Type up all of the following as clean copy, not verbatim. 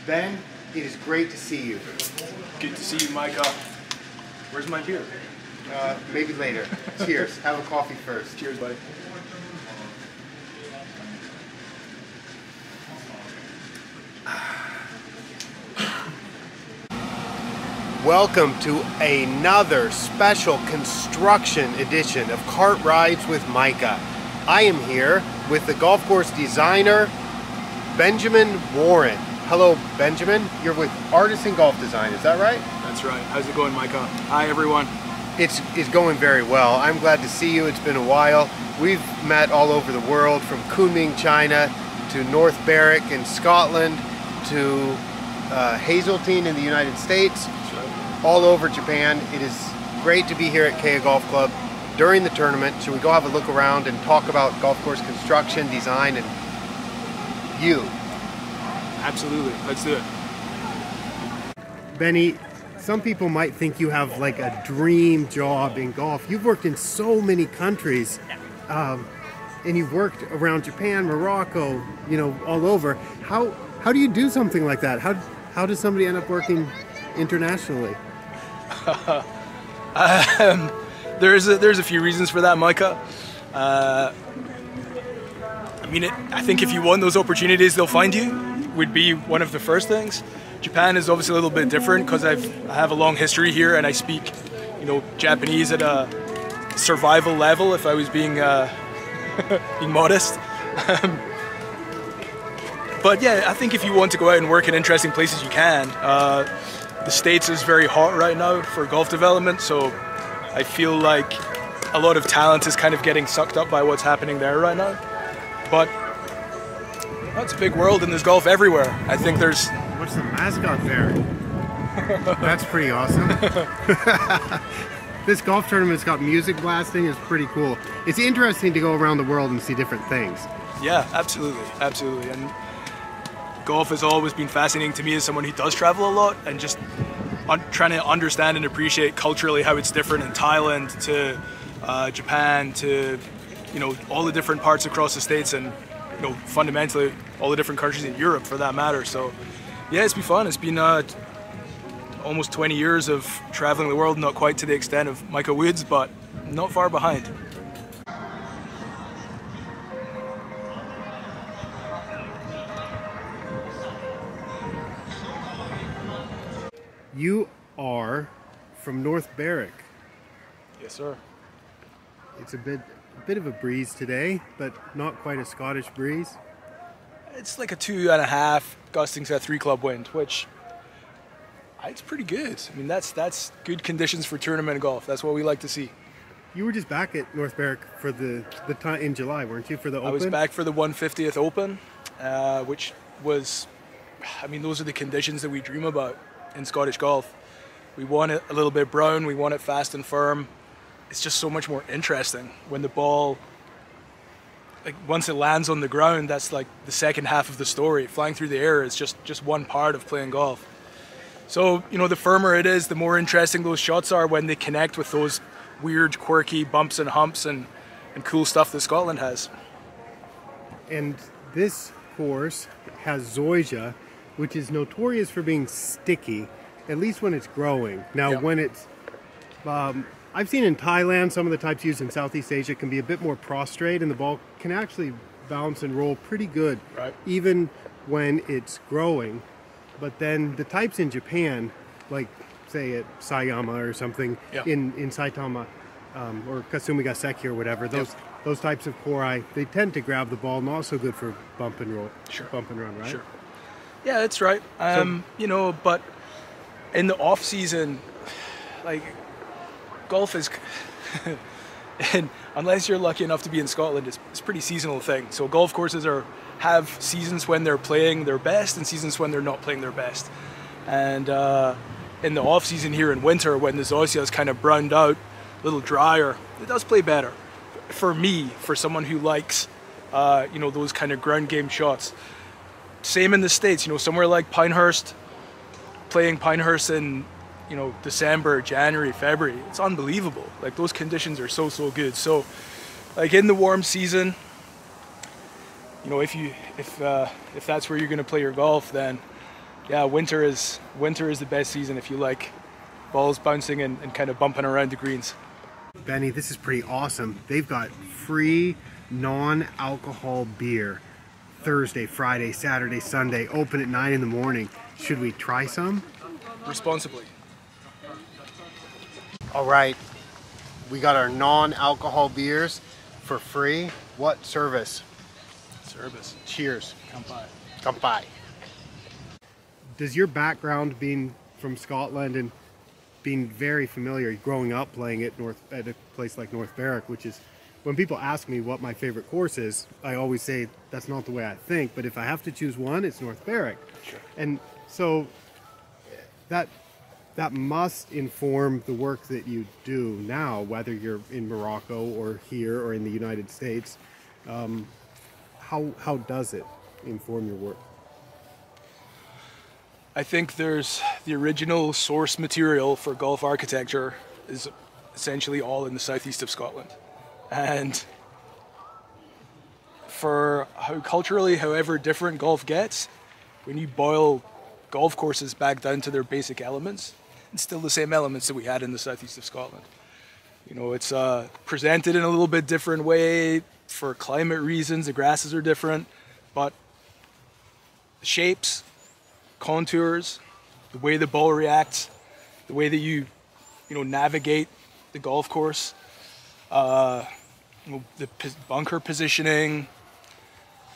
Ben, it is great to see you. Good to see you, Micah. Where's my beer? Maybe later. Cheers. Have a coffee first. Cheers, buddy. Welcome to another special construction edition of Kart Rides with Micah. I am here with the golf course designer, Benjamin Warren. Hello, Benjamin. You're with Artisan Golf Design, is that right? That's right. How's it going, Micah? Hi, everyone. It's going very well. I'm glad to see you. It's been a while. We've met all over the world, from Kunming, China, to North Berwick in Scotland, to Hazeltine in the United States, all over Japan. It is great to be here at Kea Golf Club during the tournament. Should we go have a look around and talk about golf course construction, design, and you? Absolutely. Let's do it. Benny, some people might think you have like a dream job in golf. You've worked in so many countries, and you've worked around Japan, Morocco, you know, all over. How do you do something like that? How does somebody end up working internationally? There's a few reasons for that, Micah. I think if you want those opportunities, they'll find you, would be one of the first things. Japan is obviously a little bit different because I have a long history here and I speak, Japanese at a survival level, if I was being being modest. But yeah, I think if you want to go out and work in interesting places, you can. The States is very hot right now for golf development, so I feel like a lot of talent is kind of getting sucked up by what's happening there right now. But it's a big world and there's golf everywhere. I think there's... What's the mascot there? That's pretty awesome. This golf tournament's got music blasting. It's pretty cool. It's interesting to go around the world and see different things. Yeah, absolutely, absolutely. And golf has always been fascinating to me as someone who does travel a lot, and just trying to understand and appreciate culturally how it's different in Thailand to Japan to all the different parts across the States, and fundamentally all the different countries in Europe for that matter. So yeah, it's been fun. It's been almost 20 years of traveling the world, not quite to the extent of Micah Woods, but not far behind. You are from North Berwick. Yes, sir. It's a bit of a breeze today, but not quite a Scottish breeze. It's like a 2.5 gusting to a 3 club wind, which it's pretty good. I mean, that's good conditions for tournament golf. That's what we like to see. You were just back at North Berwick for the time in July, weren't you, for the Open? I was back for the 150th Open, which was, those are the conditions that we dream about in Scottish golf. We want it a little bit brown, we want it fast and firm. It's just so much more interesting when the ball, once it lands on the ground, that's like the second half of the story. Flying through the air is just one part of playing golf. So, the firmer it is, the more interesting those shots are when they connect with those weird, quirky bumps and humps and cool stuff that Scotland has. And this course has zoysia, which is notorious for being sticky, at least when it's growing. Now, when it's... I've seen in Thailand, some of the types used in Southeast Asia can be a bit more prostrate, and the ball can actually bounce and roll pretty good, even when it's growing. But then the types in Japan, like say at Sayama or something, in Saitama or Kasumigaseki or whatever, those types of kori, they tend to grab the ball, not so good for bump and roll, bump and run, right? Sure. Yeah, that's right. But in the off season, golf is, and unless you're lucky enough to be in Scotland, it's a pretty seasonal thing. So golf courses have seasons when they're playing their best and seasons when they're not playing their best. And in the off season here in winter, when the zoysia is kind of browned out, a little drier, it does play better. For me, for someone who likes, those kind of ground game shots. Same in the States, somewhere like Pinehurst, playing Pinehurst in, December, January, February, it's unbelievable. Those conditions are so good. So, in the warm season, if that's where you're going to play your golf, then Yeah, winter is the best season if you like balls bouncing and kind of bumping around the greens. Benny, this is pretty awesome. They've got free non-alcohol beer Thursday, Friday, Saturday, Sunday, open at 9 in the morning. Should we try some? Responsibly. All right, we got our non-alcohol beers for free. What service? Service. Cheers. Kampai. Kampai. Does your background being from Scotland and being very familiar, growing up playing at a place like North Berwick, which is, when people ask me what my favorite course is, I always say that's not the way I think, but if I have to choose one, it's North Berwick. Sure. And so that must inform the work that you do now, whether you're in Morocco or here or in the United States. How does it inform your work? I think there's the original source material for golf architecture is essentially all in the southeast of Scotland. And for how culturally, however different golf gets, when you boil golf courses back down to their basic elements, it's still the same elements that we had in the southeast of Scotland. You know, it's presented in a little bit different way for climate reasons. The grasses are different, but the shapes, contours, the way the ball reacts, the way that you navigate the golf course, the bunker positioning,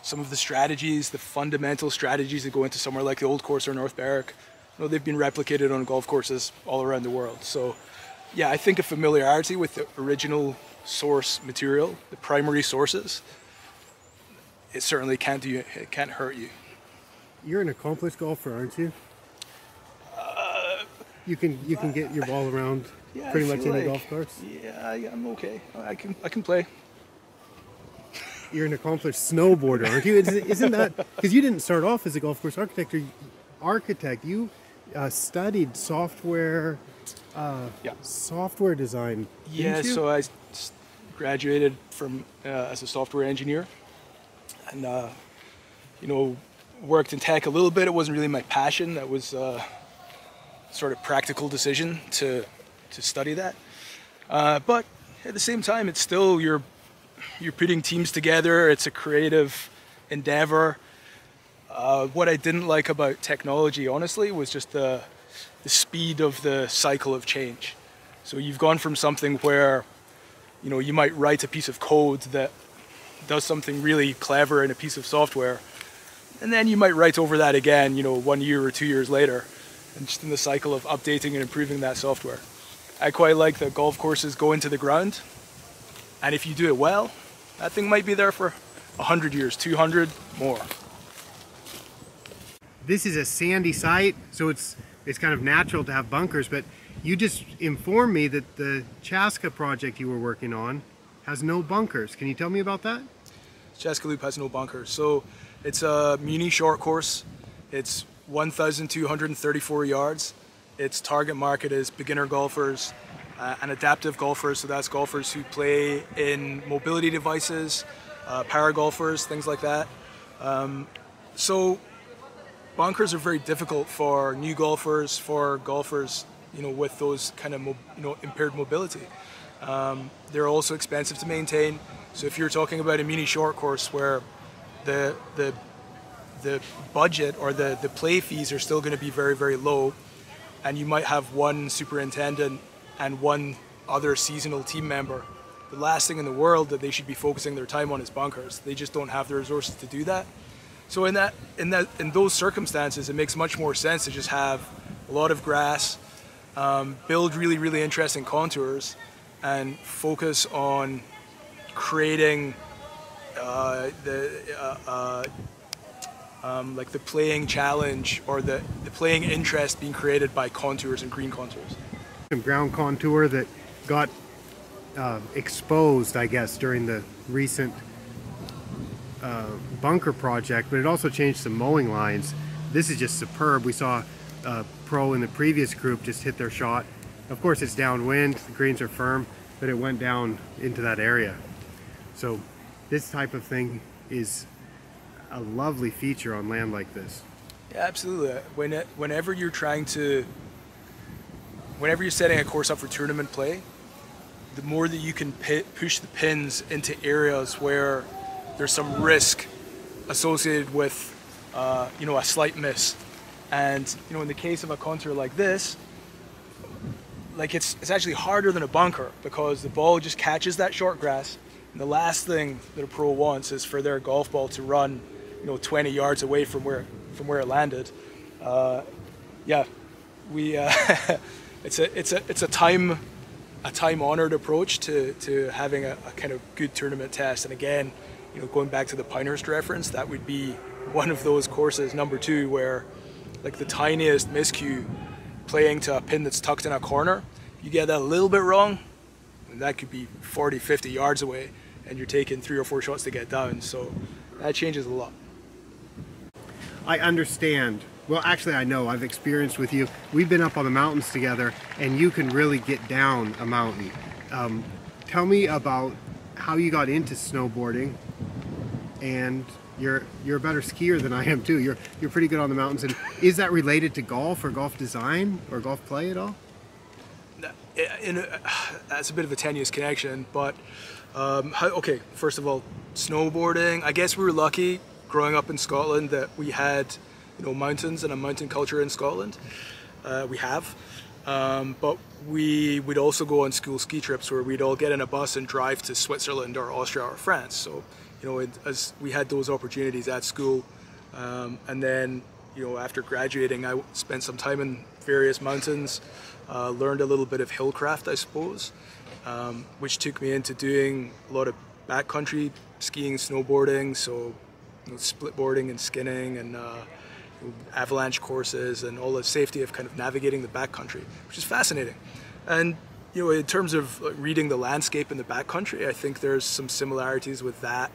some of the strategies, the fundamental strategies that go into somewhere like the Old Course or North Berwick, they've been replicated on golf courses all around the world. So yeah, I think a familiarity with the original source material, the primary sources, it certainly can't hurt you. You're an accomplished golfer, aren't you? You can get your ball around pretty much any golf course. Yeah, I'm okay. I can play. You're an accomplished snowboarder, aren't you? Isn't that because you didn't start off as a golf course architect? You studied software. Software design. Yeah, so I graduated from as a software engineer, and worked in tech a little bit. It wasn't really my passion. That was sort of practical decision to study that. But at the same time, it's still you're putting teams together. It's a creative endeavor. What I didn't like about technology, honestly, was just the speed of the cycle of change. So you've gone from something where you might write a piece of code that does something really clever in a piece of software, and then you might write over that again 1 year or 2 years later, and just in the cycle of updating and improving that software. I quite like that golf courses go into the ground, and if you do it well, that thing might be there for 100 years, 200 more. This is a sandy site, so it's kind of natural to have bunkers, but you just informed me that the Chaska project you were working on has no bunkers. Can you tell me about that? Chaska Loop has no bunkers. So it's a muni short course. It's 1,234 yards. Its target market is beginner golfers and adaptive golfers. So that's golfers who play in mobility devices, para golfers, things like that. So bunkers are very difficult for new golfers, for golfers, with those kind of impaired mobility. They're also expensive to maintain. So if you're talking about a mini short course where the budget or the play fees are still going to be very, very low, and you might have one superintendent and one other seasonal team member, the last thing in the world that they should be focusing their time on is bunkers. They just don't have the resources to do that. So in those circumstances, it makes much more sense to just have a lot of grass, build really, really interesting contours, and focus on creating like the playing challenge or the playing interest being created by contours and green contours. Some ground contour that got exposed, I guess, during the recent bunker project, but it also changed some mowing lines. This is just superb. We saw a pro in the previous group just hit their shot. Of course, it's downwind, the greens are firm, but it went down into that area. So this type of thing is a lovely feature on land like this. Yeah, absolutely. Whenever you're setting a course up for tournament play, the more that you can push the pins into areas where there's some risk associated with, a slight miss. And, in the case of a contour like this, like it's actually harder than a bunker because the ball just catches that short grass. And the last thing that a pro wants is for their golf ball to run, 20 yards away from where it landed. It's a time honored approach to having a kind of good tournament test. And again, going back to the Pinehurst reference, that would be one of those courses, number 2, where like the tiniest miscue playing to a pin that's tucked in a corner, you get that a little bit wrong, and that could be 40, 50 yards away, and you're taking 3 or 4 shots to get down. So that changes a lot. I understand. Well, actually, I know. I've experienced with you. We've been up on the mountains together, and you can really get down a mountain. Tell me about how you got into snowboarding, and you're a better skier than I am too. You're pretty good on the mountains. And is that related to golf or golf design or golf play at all? That's a bit of a tenuous connection, but okay. First of all, snowboarding. I guess we were lucky growing up in Scotland that we had, mountains and a mountain culture in Scotland. We have, but we would also go on school ski trips where we'd all get in a bus and drive to Switzerland or Austria or France. So, as we had those opportunities at school, and then, after graduating, I spent some time in various mountains, learned a little bit of hillcraft, I suppose, which took me into doing a lot of backcountry skiing, snowboarding, so split boarding and skinning and avalanche courses and all the safety of kind of navigating the backcountry, which is fascinating. And in terms of reading the landscape in the backcountry, I think there's some similarities with that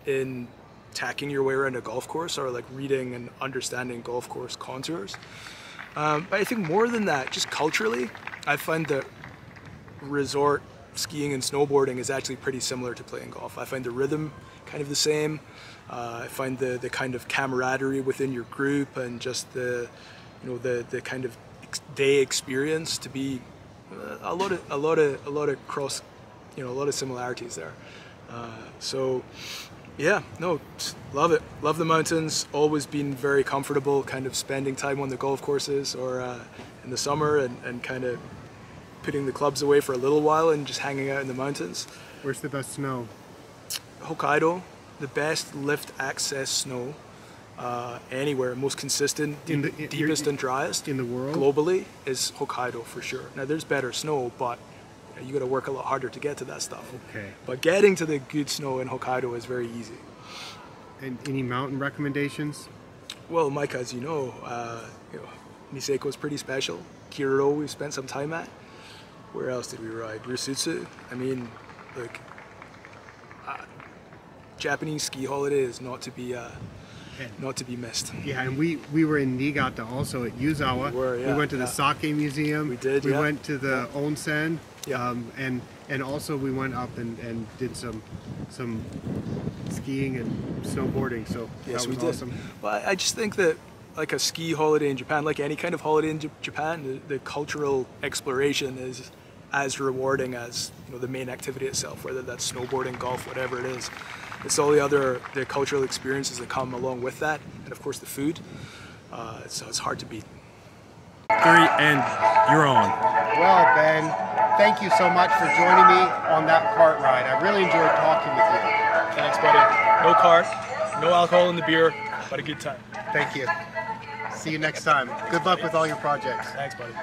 in tacking your way around a golf course or like reading and understanding golf course contours. But I think more than that, just culturally, I find that resort skiing and snowboarding is actually pretty similar to playing golf. I find the rhythm kind of the same. I find the kind of camaraderie within your group and just the kind of day experience to be a lot of cross, a lot of similarities there. So yeah, no, love it. Love the mountains. Always been very comfortable kind of spending time on the golf courses or in the summer and kind of putting the clubs away for a little while and just hanging out in the mountains. Where's the best snow? Hokkaido, the best lift access snow anywhere, most consistent, deepest and driest in the world globally is Hokkaido for sure. Now there's better snow, but you got to work a lot harder to get to that stuff. Okay. But getting to the good snow in Hokkaido is very easy. And any mountain recommendations? Well, Mike, as you know, Niseko is pretty special. Kiriro, we've spent some time at. Where else did we ride? Rusutsu. I mean, like, Japanese ski holiday is not to be missed. Yeah, and we were in Niigata also at Yuzawa. We went to the sake museum. We did. We went to the onsen. Yeah. And also we went up and did some skiing and snowboarding. So yes, that was awesome. Well, I just think that like a ski holiday in Japan, like any kind of holiday in Japan, the cultural exploration is as rewarding as the main activity itself, whether that's snowboarding, golf, whatever it is. It's all the cultural experiences that come along with that, and of course the food. So it's hard to beat. 3 and you're on. Well, Ben, thank you so much for joining me on that cart ride. I really enjoyed talking with you. Thanks, buddy. No cart, no alcohol in the beer, but a good time. Thank you. See you next time. Good luck with all your projects. Thanks, buddy.